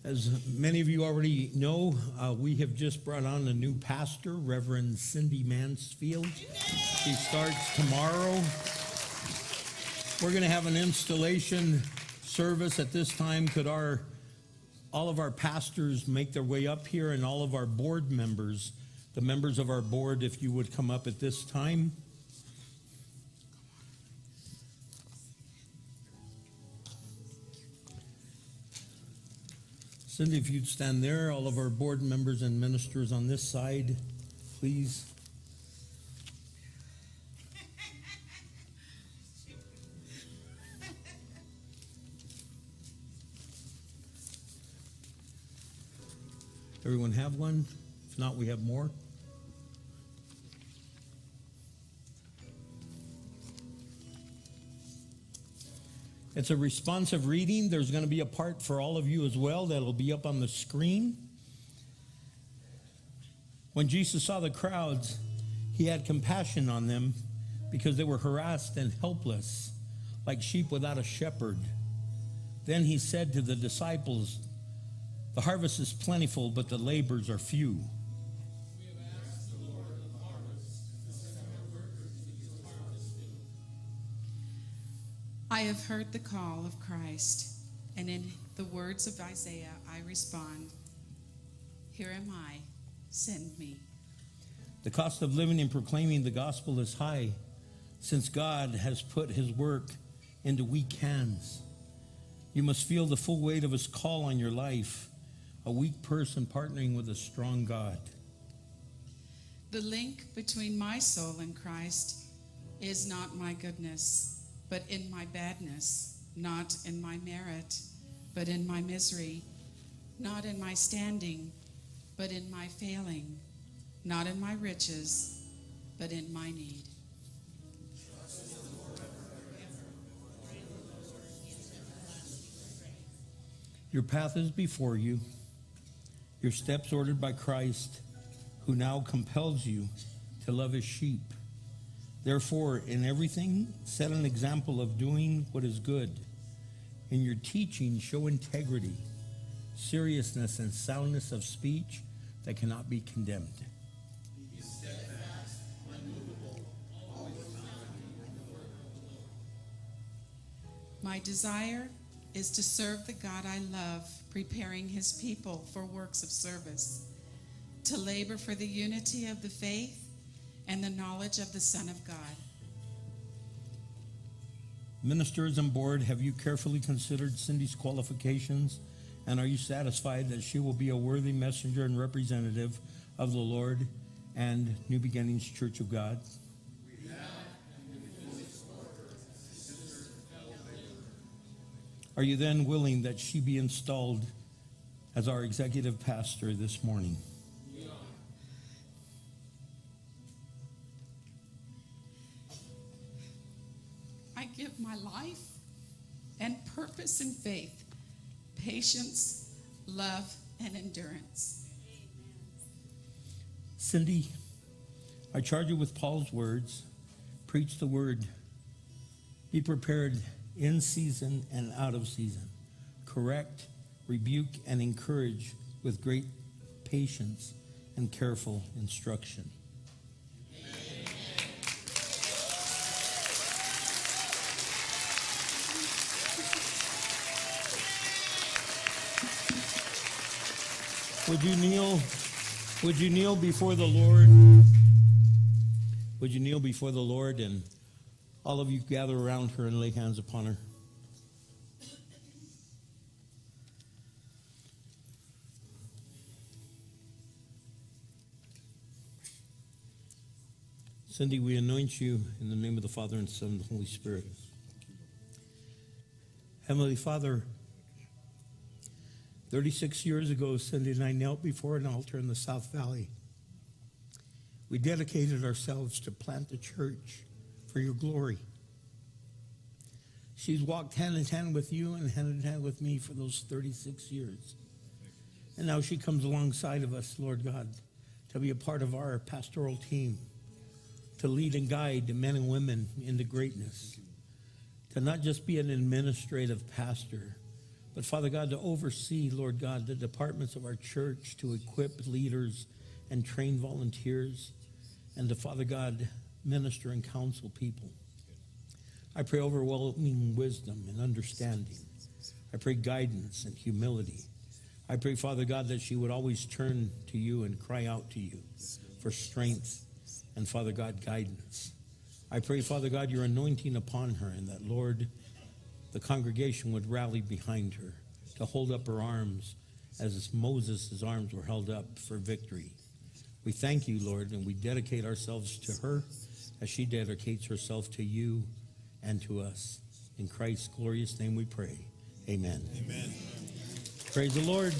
As many of you already know, we have just brought on a new pastor, Reverend Cindy Mansfield. She starts tomorrow. We're going to have an installation service at this time. Could all of our pastors make their way up here, and all of our board members, the members of our board, if you would come up at this time. Cindy, if you'd stand there, all of our board members and ministers on this side, please. Everyone have one? If not, we have more. It's a responsive reading. There's going to be a part for all of you as well that'll be up on the screen. When Jesus saw the crowds, he had compassion on them because they were harassed and helpless, like sheep without a shepherd. Then he said to the disciples, "The harvest is plentiful, but the laborers are few." We have asked the Lord of the harvest to send out workers into his harvest field. I have heard the call of Christ, and in the words of Isaiah, I respond, "Here am I, send me." The cost of living and proclaiming the gospel is high, since God has put his work into weak hands. You must feel the full weight of his call on your life, a weak person partnering with a strong God. The link between my soul and Christ is not my goodness, but in my badness, not in my merit, but in my misery, not in my standing, but in my failing, not in my riches, but in my need. Your path is before you, your steps ordered by Christ, who now compels you to love his sheep. Therefore, in everything, set an example of doing what is good. In your teaching, show integrity, seriousness, and soundness of speech that cannot be condemned. Be steadfast, unmovable, always abounding in the work of the Lord. My desire is to serve the God I love, preparing his people for works of service, to labor for the unity of the faith and the knowledge of the Son of God. Ministers and board, have you carefully considered Cindy's qualifications, and are you satisfied that she will be a worthy messenger and representative of the Lord and New Beginnings Church of God? We have and we fully support her as a sister and fellow laborer. Are you then willing that she be installed as our executive pastor this morning? We are. I give my life and purpose in faith, patience, love, and endurance. Cindy, I charge you with Paul's words. Preach the word. Be prepared in season and out of season. Correct, rebuke, and encourage with great patience and careful instruction. Would you kneel? Would you kneel before the Lord? Would you kneel before the Lord, and all of you gather around her and lay hands upon her? Cindy, we anoint you in the name of the Father and Son and the Holy Spirit. Heavenly Father, 36 years ago, Cindy and I knelt before an altar in the South Valley. We dedicated ourselves to plant the church for your glory. She's walked hand in hand with you and hand in hand with me for those 36 years. And now she comes alongside of us, Lord God, to be a part of our pastoral team, to lead and guide the men and women into greatness, to not just be an administrative pastor, but Father God, to oversee, Lord God, the departments of our church, to equip leaders and train volunteers, and to, Father God, minister and counsel people. I pray overwhelming wisdom and understanding. I pray guidance and humility. I pray, Father God, that she would always turn to you and cry out to you for strength and, Father God, guidance. I pray, Father God, your anointing upon her, and that, Lord, the congregation would rally behind her to hold up her arms as Moses' arms were held up for victory. We thank you, Lord, and we dedicate ourselves to her as she dedicates herself to you and to us. In Christ's glorious name we pray. Amen. Amen. Praise the Lord.